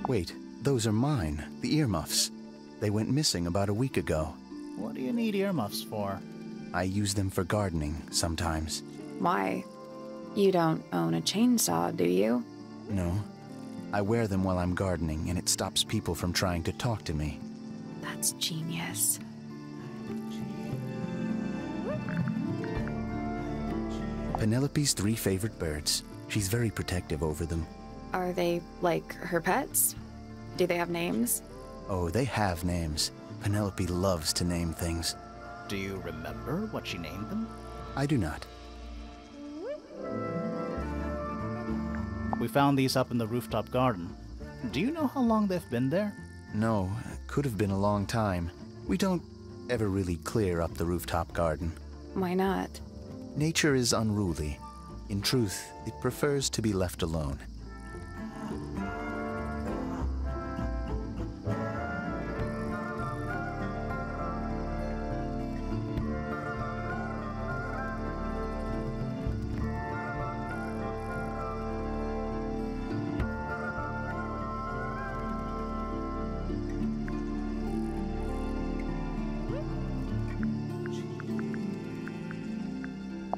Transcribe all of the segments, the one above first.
Wait, those are mine, the earmuffs. They went missing about a week ago. What do you need earmuffs for? I use them for gardening sometimes. Why? You don't own a chainsaw, do you? No. I wear them while I'm gardening, and it stops people from trying to talk to me. That's genius. Penelope's 3 favorite birds. She's very protective over them. Are they, like, her pets? Do they have names? Oh, they have names. Penelope loves to name things. Do you remember what she named them? I do not. We found these up in the rooftop garden. Do you know how long they've been there? No, could have been a long time. We don't ever really clear up the rooftop garden. Why not? Nature is unruly. In truth, it prefers to be left alone.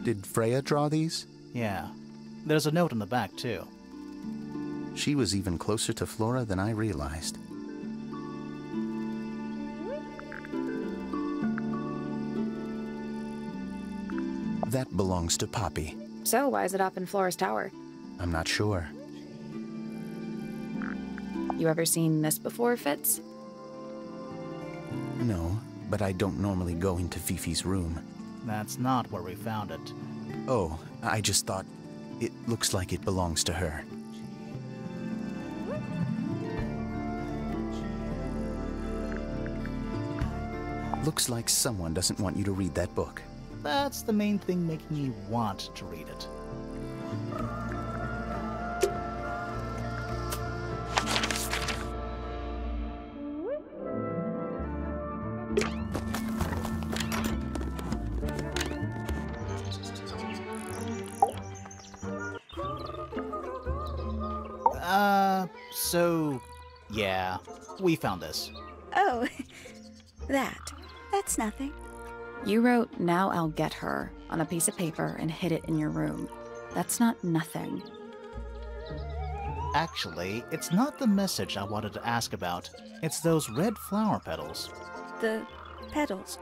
Did Freya draw these? Yeah. There's a note on the back, too. She was even closer to Flora than I realized. That belongs to Poppy. So why is it up in Flora's tower? I'm not sure. You ever seen this before, Fitz? No, but I don't normally go into Fifi's room. That's not where we found it. Oh, I just thought it looks like it belongs to her. Looks like someone doesn't want you to read that book. That's the main thing making me want to read it. So, yeah, we found this. Oh, that's nothing. You wrote, "Now I'll get her," on a piece of paper and hid it in your room. That's not nothing. Actually, it's not the message I wanted to ask about. It's those red flower petals. The petals.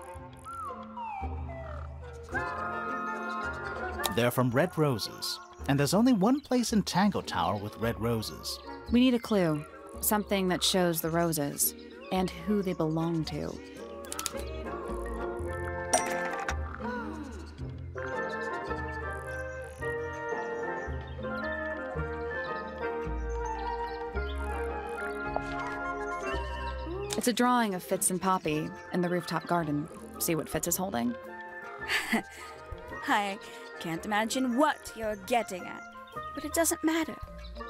They're from red roses, and there's only one place in Tangle Tower with red roses. We need a clue. Something that shows the roses, and who they belong to. It's a drawing of Fitz and Poppy in the rooftop garden. See what Fitz is holding? I can't imagine what you're getting at, but it doesn't matter.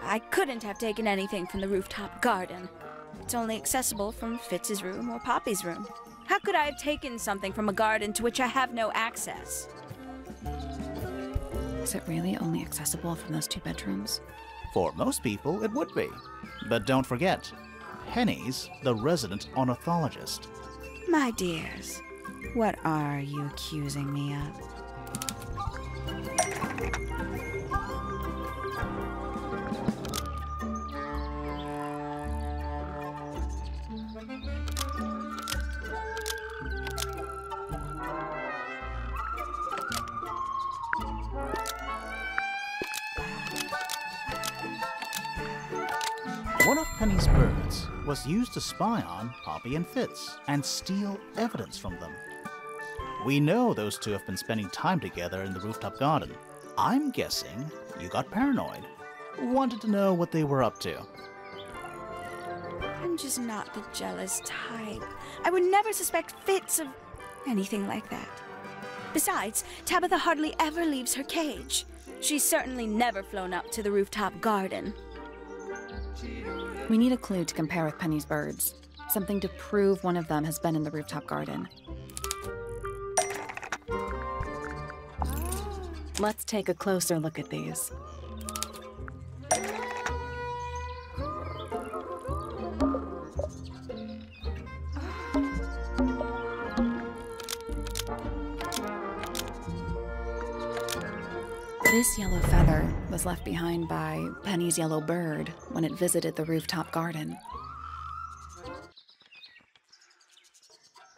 I couldn't have taken anything from the rooftop garden. It's only accessible from Fitz's room or Poppy's room. How could I have taken something from a garden to which I have no access? Is it really only accessible from those 2 bedrooms? For most people, it would be. But don't forget, Penny's the resident ornithologist. My dears, what are you accusing me of? One of Penny's birds was used to spy on Poppy and Fitz and steal evidence from them. We know those 2 have been spending time together in the rooftop garden. I'm guessing you got paranoid. Wanted to know what they were up to. I'm just not the jealous type. I would never suspect Fitz of anything like that. Besides, Tabitha hardly ever leaves her cage. She's certainly never flown up to the rooftop garden. We need a clue to compare with Penny's birds. Something to prove one of them has been in the rooftop garden. Let's take a closer look at these. This yellow feather was left behind by Penny's yellow bird when it visited the rooftop garden.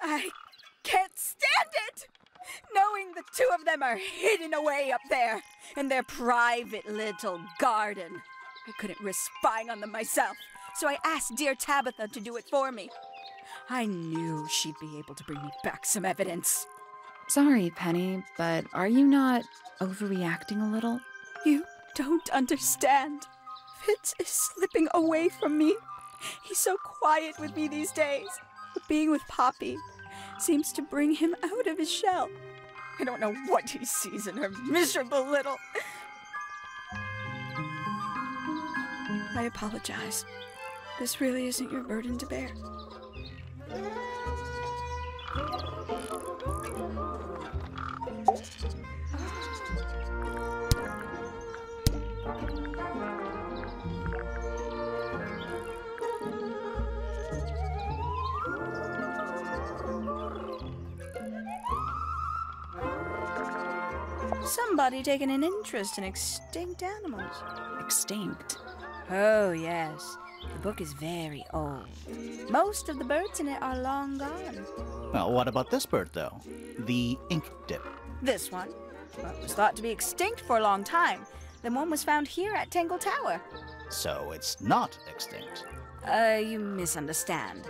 I can't stand it! Knowing the two of them are hidden away up there in their private little garden. I couldn't risk spying on them myself, so I asked dear Tabitha to do it for me. I knew she'd be able to bring me back some evidence. Sorry, Penny, but are you not overreacting a little? You don't understand. Fitz is slipping away from me. He's so quiet with me these days. But being with Poppy seems to bring him out of his shell. I don't know what he sees in her miserable little... I apologize. This really isn't your burden to bear. Somebody taking an interest in extinct animals. Extinct? Oh, yes. The book is very old. Most of the birds in it are long gone. Well, what about this bird, though? The ink dip. This one, well, was thought to be extinct for a long time. Then one was found here at Tangle Tower. So it's not extinct. You misunderstand.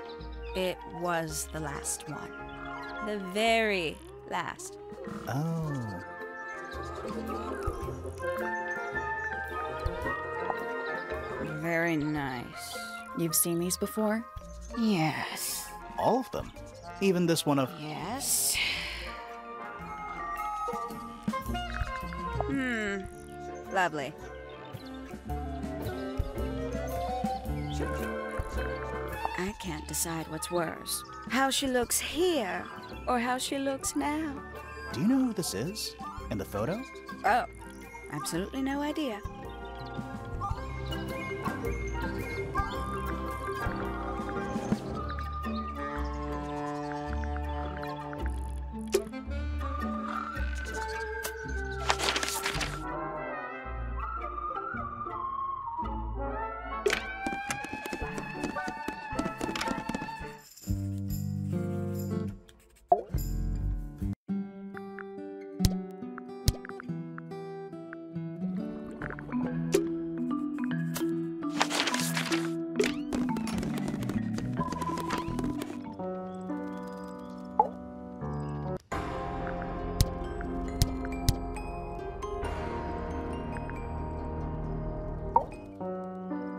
It was the last one. The very last. Oh. Very nice. You've seen these before? Yes. All of them? Even this one of... Yes. Lovely. I can't decide what's worse. How she looks here, or how she looks now. Do you know who this is? In the photo? Oh, absolutely no idea.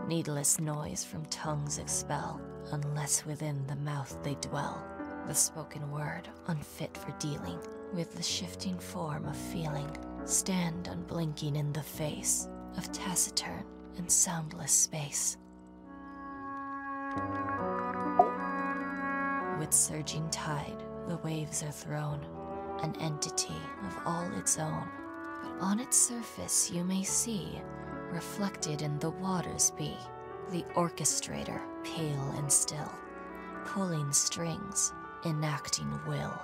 Needless noise from tongues expel, unless within the mouth they dwell. The spoken word, unfit for dealing with the shifting form of feeling, stand unblinking in the face of taciturn and soundless space. With surging tide, the waves are thrown, an entity of all its own. But on its surface you may see, reflected in the waters be, the orchestrator, pale and still, pulling strings, enacting will.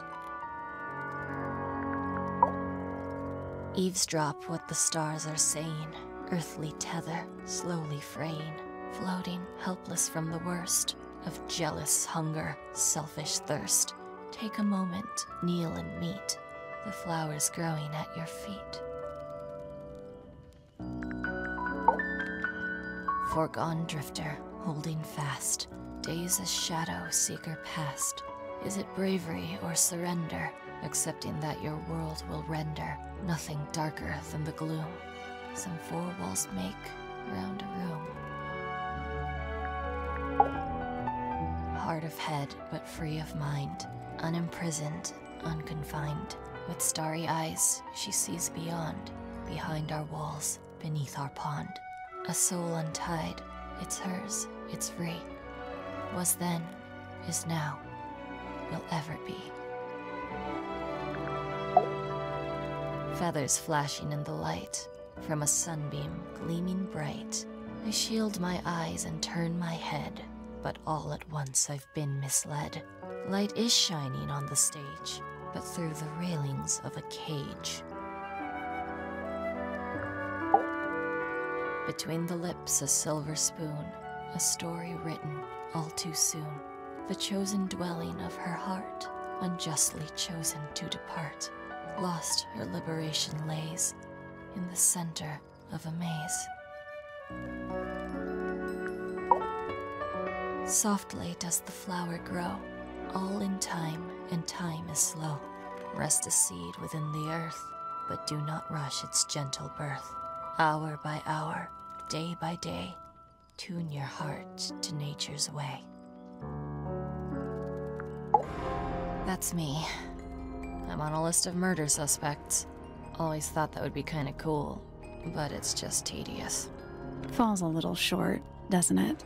Eavesdrop what the stars are saying, earthly tether, slowly fraying, floating, helpless from the worst of jealous hunger, selfish thirst. Take a moment, kneel and meet the flowers growing at your feet. Foregone drifter, holding fast, days a shadow seeker past. Is it bravery or surrender, accepting that your world will render nothing darker than the gloom some four walls make round a room? Hard of head, but free of mind, unimprisoned, unconfined. With starry eyes, she sees beyond, behind our walls, beneath our pond. A soul untied, it's hers, it's free. Was then, is now, will ever be. Feathers flashing in the light, from a sunbeam gleaming bright. I shield my eyes and turn my head, but all at once I've been misled. Light is shining on the stage, but through the railings of a cage. Between the lips a silver spoon, a story written all too soon. The chosen dwelling of her heart, unjustly chosen to depart. Lost her liberation lays in the center of a maze. Softly does the flower grow, all in time, and time is slow. Rest a seed within the earth, but do not rush its gentle birth. Hour by hour, day by day, tune your heart to nature's way. That's me. I'm on a list of murder suspects. Always thought that would be kinda cool, but it's just tedious. Falls a little short, doesn't it?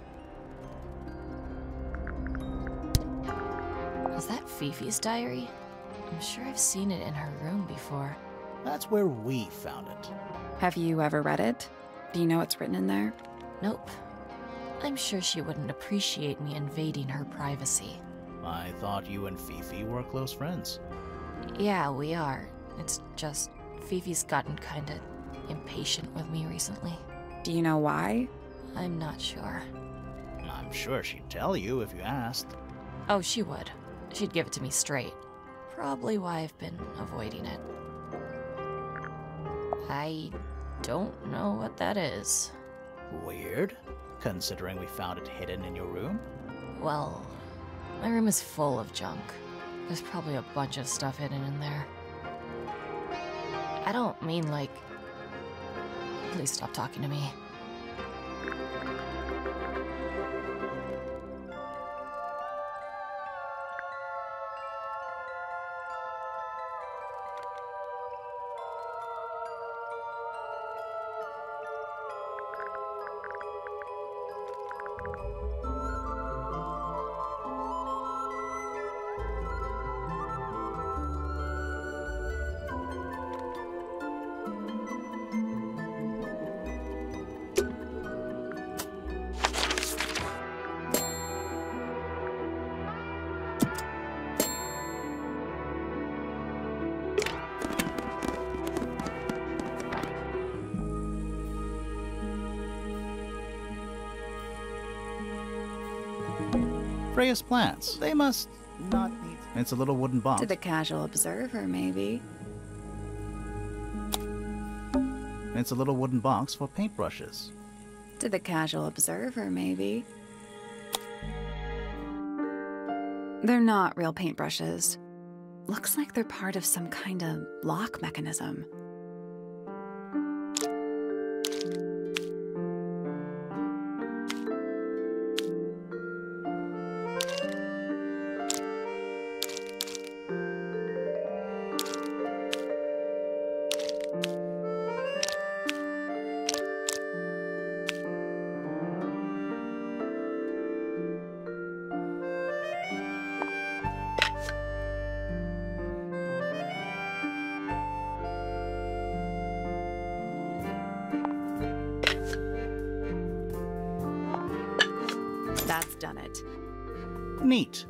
Is that Fifi's diary? I'm sure I've seen it in her room before. That's where we found it. Have you ever read it? Do you know what's written in there? Nope. I'm sure she wouldn't appreciate me invading her privacy. I thought you and Fifi were close friends. Yeah, we are. It's just Fifi's gotten kinda impatient with me recently. Do you know why? I'm not sure. I'm sure she'd tell you if you asked. Oh, she would. She'd give it to me straight. Probably why I've been avoiding it. I don't know what that is. Weird, considering we found it hidden in your room. Well, my room is full of junk. There's probably a bunch of stuff hidden in there. I don't mean like... Please stop talking to me. Freya's plants. They must not need... It's a little wooden box. To the casual observer, maybe. It's a little wooden box for paintbrushes. To the casual observer, maybe. They're not real paintbrushes. Looks like they're part of some kind of lock mechanism. That's done it. Neat.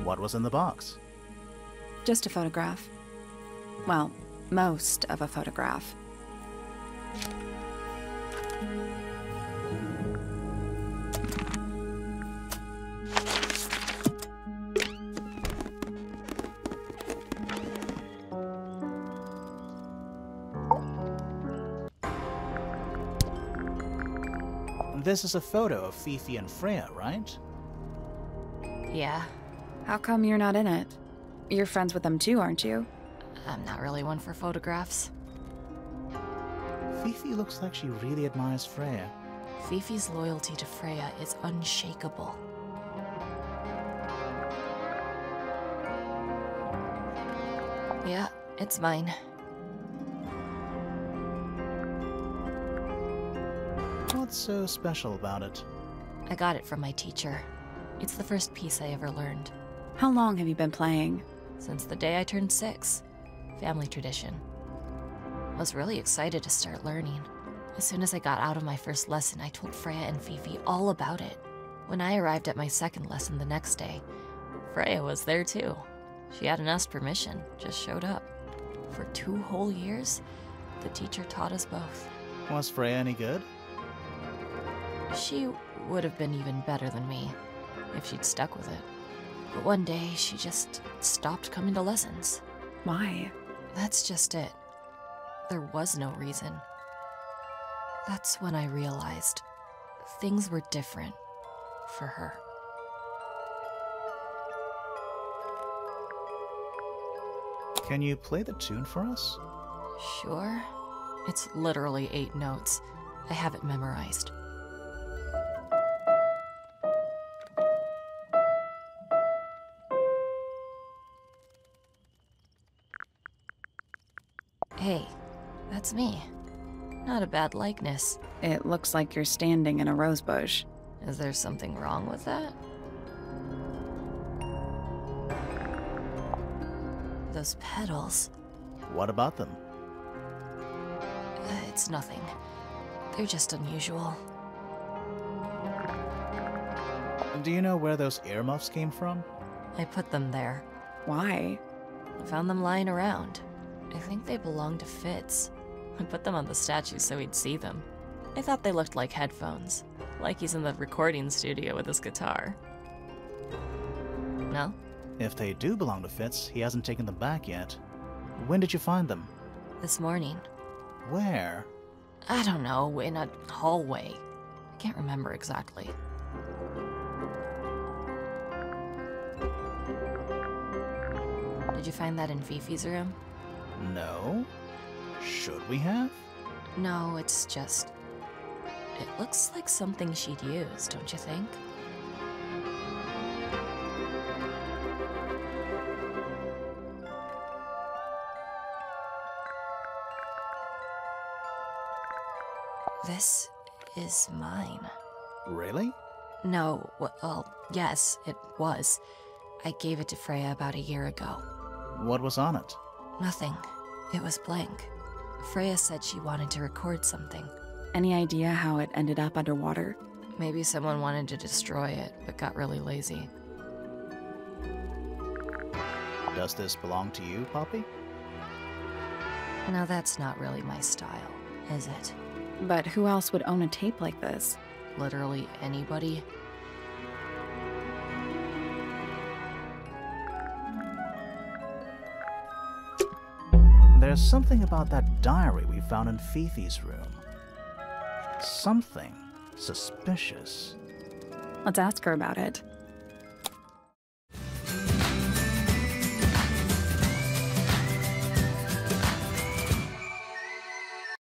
What was in the box? Just a photograph. Well, most of a photograph. This is a photo of Fifi and Freya, right? Yeah, How come you're not in it? You're friends with them too, aren't you? I'm not really one for photographs. Fifi looks like she really admires Freya. Fifi's loyalty to Freya is unshakable. Yeah, it's mine. What's so special about it? I got it from my teacher. It's the first piece I ever learned. How long have you been playing? Since the day I turned 6. Family tradition. I was really excited to start learning. As soon as I got out of my first lesson, I told Freya and Fifi all about it. When I arrived at my second lesson the next day, Freya was there too. She hadn't asked permission, just showed up. For 2 whole years, the teacher taught us both. Was Freya any good? She would have been even better than me if she'd stuck with it. But one day, she just stopped coming to lessons. Why? That's just it. There was no reason. That's when I realized things were different for her. Can you play the tune for us? Sure. It's literally 8 notes. I have it memorized. Hey, that's me. Not a bad likeness. It looks like you're standing in a rose bush. Is there something wrong with that? Those petals. What about them? It's nothing. They're just unusual. Do you know where those earmuffs came from? I put them there. Why? I found them lying around. I think they belonged to Fitz. I put them on the statue so he'd see them. I thought they looked like headphones, like he's in the recording studio with his guitar. No? If they do belong to Fitz, he hasn't taken them back yet. When did you find them? This morning. Where? I don't know, in a hallway. I can't remember exactly. Did you find that in Fifi's room? No. Should we have? No, it's just... It looks like something she'd use, don't you think? This is mine. Really? No, well, yes, it was. I gave it to Freya about a year ago. What was on it? Nothing. It was blank. Freya said she wanted to record something. Any idea how it ended up underwater? Maybe someone wanted to destroy it, but got really lazy. Does this belong to you, Poppy? Now that's not really my style, is it? But who else would own a tape like this? Literally anybody? There's something about that diary we found in Fifi's room. Something suspicious. Let's ask her about it.